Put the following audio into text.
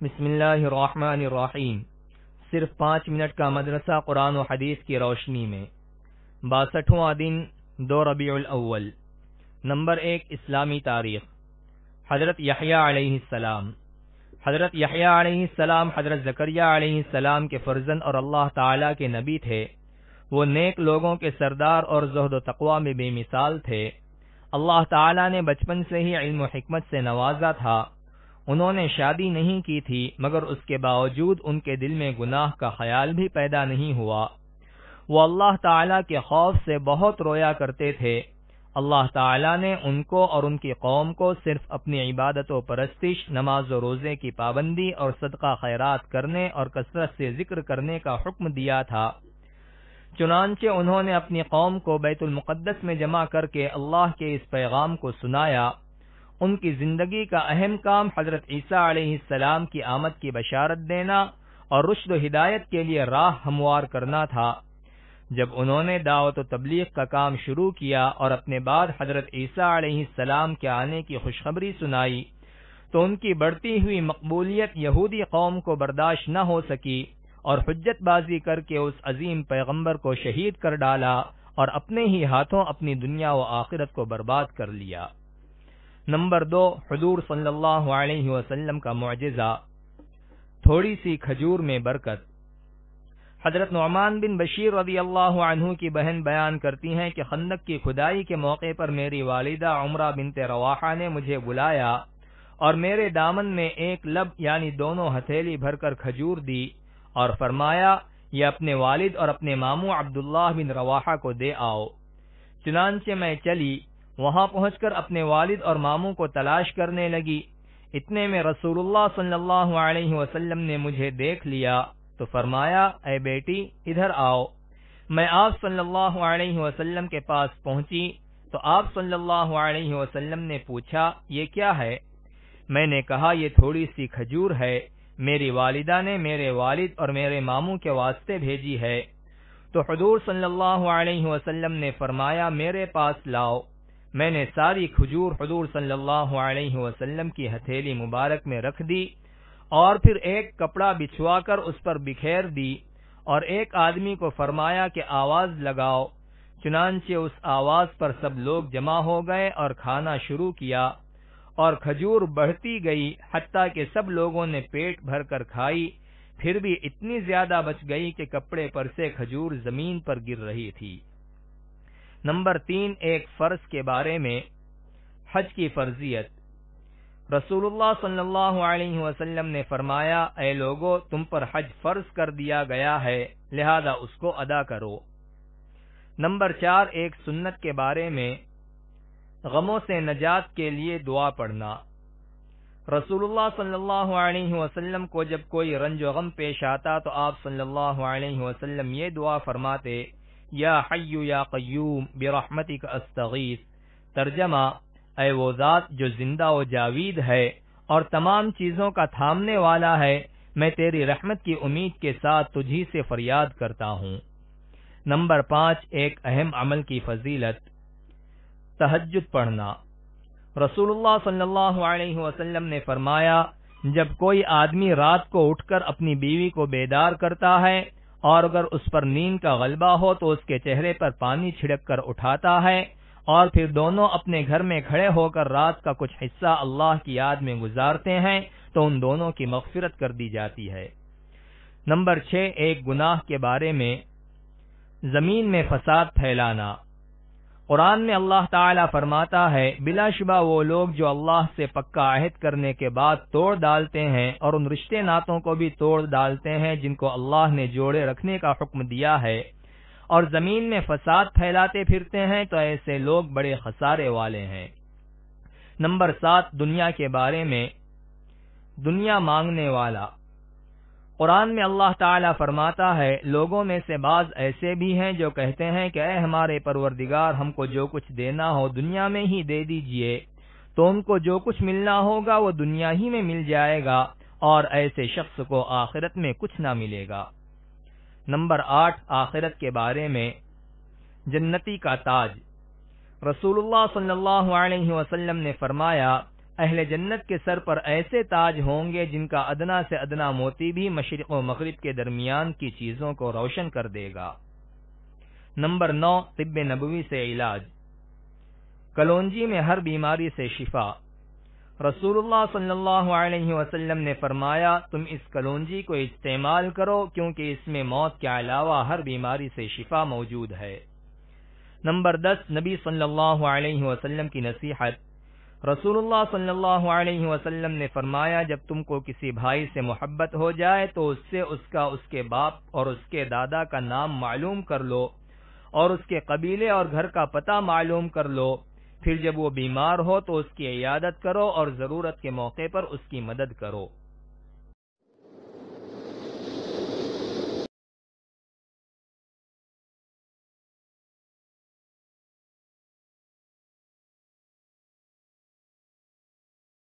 بسم اللہ الرحمن الرحیم۔ صرف 5 منٹ کا مدرسہ قرآن و حدیث کی روشنی میں 62واں دن 2 ربیع الاول۔ نمبر 1 اسلامی تاریخ۔ حضرت یحیی علیہ السلام۔ حضرت یحیی علیہ السلام حضرت زکریا علیہ السلام کے فرزند اور اللہ تعالی کے نبی تھے۔ وہ نیک لوگوں کے سردار اور زہد و تقوی میں بے مثال تھے۔ اللہ تعالی نے بچپن سے ہی علم و حکمت سے نوازا تھا۔ انہوں نے شادی نہیں کی تھی، مگر اس کے باوجود ان کے دل میں گناہ کا خیال بھی پیدا نہیں ہوا۔ وہ اللہ تعالی کے خوف سے بہت رویا کرتے تھے۔ اللہ تعالی نے ان کو اور ان کی قوم کو صرف اپنی عبادت و پرستش، نماز و روزے کی پابندی اور صدقہ خیرات کرنے اور کثرت سے ذکر کرنے کا حکم دیا تھا۔ چنانچہ انہوں نے اپنی قوم کو بیت المقدس میں جمع کر کے اللہ کے اس پیغام کو سنایا۔ ان کی زندگی کا اہم کام حضرت عیسیٰ علیہ السلام کی آمد کی بشارت دینا اور رشد و ہدایت کے لیے راہ ہموار کرنا تھا۔ جب انہوں نے دعوت و تبلیغ کا کام شروع کیا اور اپنے بعد حضرت عیسیٰ علیہ السلام کے آنے کی خوشخبری سنائی تو ان کی بڑھتی ہوئی مقبولیت یہودی قوم کو برداشت نہ ہو سکی اور حجت بازی کر کے اس عظیم پیغمبر کو شہید کر ڈالا اور اپنے ہی ہاتھوں اپنی دنیا و آخرت کو برباد کر لیا۔ نمبر 2 حضور صلی اللہ علیہ وسلم کا معجزہ، تھوڑی سی کھجور میں برکت۔ حضرت نعمان بن بشیر رضی اللہ عنہ کی بہن بیان کرتی ہیں کہ خندق کی کھدائی کے موقع پر میری والدہ عمرہ بنت رواحہ نے مجھے بلایا اور میرے دامن میں ایک لب یعنی دونوں ہتھیلی بھر کر کھجور دی اور فرمایا یہ اپنے والد اور اپنے ماموں عبداللہ بن رواحہ کو دے آؤ۔ چنانچہ میں چلی، وہاں پہنچ کر اپنے والد اور ماموں کو تلاش کرنے لگی۔ اتنے میں رسول اللہ صلی اللہ علیہ وسلم نے مجھے دیکھ لیا تو فرمایا اے بیٹی ادھر آؤ۔ میں آپ صلی اللہ علیہ وسلم کے پاس پہنچی تو آپ صلی اللہ علیہ وسلم نے پوچھا یہ کیا ہے؟ میں نے کہا یہ تھوڑی سی کھجور ہے، میری والدہ نے میرے والد اور میرے ماموں کے واسطے بھیجی ہے۔ تو حضور صلی اللہ علیہ وسلم نے فرمایا میرے پاس لاؤ۔ میں نے ساری کھجور حضور صلی اللہ علیہ وسلم کی ہتھیلی مبارک میں رکھ دی اور پھر ایک کپڑا بچھوا کر اس پر بکھیر دی اور ایک آدمی کو فرمایا کہ آواز لگاؤ۔ چنانچہ اس آواز پر سب لوگ جمع ہو گئے اور کھانا شروع کیا اور کھجور بڑھتی گئی حتیٰ کہ سب لوگوں نے پیٹ بھر کر کھائی، پھر بھی اتنی زیادہ بچ گئی کہ کپڑے پر سے کھجور زمین پر گر رہی تھی۔ نمبر 3 ایک فرض کے بارے میں، حج کی فرضیت۔ رسول اللہ صلی اللہ علیہ وسلم نے فرمایا اے لوگو تم پر حج فرض کر دیا گیا ہے، لہذا اس کو ادا کرو۔ نمبر 4 ایک سنت کے بارے میں، غموں سے نجات کے لیے دعا پڑھنا۔ رسول اللہ صلی اللہ علیہ وسلم کو جب کوئی رنج و غم پیش آتا تو آپ صلی اللہ علیہ وسلم یہ دعا فرماتے یا حی یا قیوم برحمتک استغیث، ترجمہ اے وہ ذات جو زندہ و جاوید ہے اور تمام چیزوں کا تھامنے والا ہے، میں تیری رحمت کی امید کے ساتھ تجھی سے فریاد کرتا ہوں۔ نمبر 5 ایک اہم عمل کی فضیلت، تہجد پڑھنا۔ رسول اللہ صلی اللہ علیہ وسلم نے فرمایا جب کوئی آدمی رات کو اٹھ کر اپنی بیوی کو بیدار کرتا ہے اور اگر اس پر نیند کا غلبہ ہو تو اس کے چہرے پر پانی چھڑک کر اٹھاتا ہے اور پھر دونوں اپنے گھر میں کھڑے ہو کر رات کا کچھ حصہ اللہ کی یاد میں گزارتے ہیں تو ان دونوں کی مغفرت کر دی جاتی ہے۔ نمبر 6 ایک گناہ کے بارے میں، زمین میں فساد پھیلانا۔ قرآن میں اللہ تعالیٰ فرماتا ہے بلا شبہ وہ لوگ جو اللہ سے پکا عہد کرنے کے بعد توڑ ڈالتے ہیں اور ان رشتے ناتوں کو بھی توڑ ڈالتے ہیں جن کو اللہ نے جوڑے رکھنے کا حکم دیا ہے اور زمین میں فساد پھیلاتے پھرتے ہیں تو ایسے لوگ بڑے خسارے والے ہیں۔ نمبر 7 دنیا کے بارے میں، دنیا مانگنے والا۔ قرآن میں اللہ تعالیٰ فرماتا ہے لوگوں میں سے بعض ایسے بھی ہیں جو کہتے ہیں کہ اے ہمارے پروردگار ہم کو جو کچھ دینا ہو دنیا میں ہی دے دیجئے، تو ان کو جو کچھ ملنا ہوگا وہ دنیا ہی میں مل جائے گا اور ایسے شخص کو آخرت میں کچھ نہ ملے گا۔ نمبر 8 آخرت کے بارے میں، جنتی کا تاج۔ رسول اللہ صلی اللہ علیہ وسلم نے فرمایا اہل جنت کے سر پر ایسے تاج ہوں گے جن کا ادنا سے ادنا موتی بھی مشرق و مغرب کے درمیان کی چیزوں کو روشن کر دے گا۔ نمبر 9، طب نبوی سے علاج۔ کلونجی میں ہر بیماری سے شفا۔ رسول اللہ صلی اللہ علیہ وسلم نے فرمایا، تم اس کلونجی کو استعمال کرو کیونکہ اس میں موت کے علاوہ ہر بیماری سے شفا موجود ہے۔ نمبر 10، نبی صلی اللہ علیہ وسلم کی نصیحت۔ رسول اللہ صلی اللہ علیہ وسلم نے فرمایا، جب تم کو کسی بھائی سے محبت ہو جائے تو اس سے اس کے باپ اور اس کے دادا کا نام معلوم کر لو اور اس کے قبیلے اور گھر کا پتہ معلوم کر لو، پھر جب وہ بیمار ہو تو اس کی عیادت کرو اور ضرورت کے موقع پر اس کی مدد کرو۔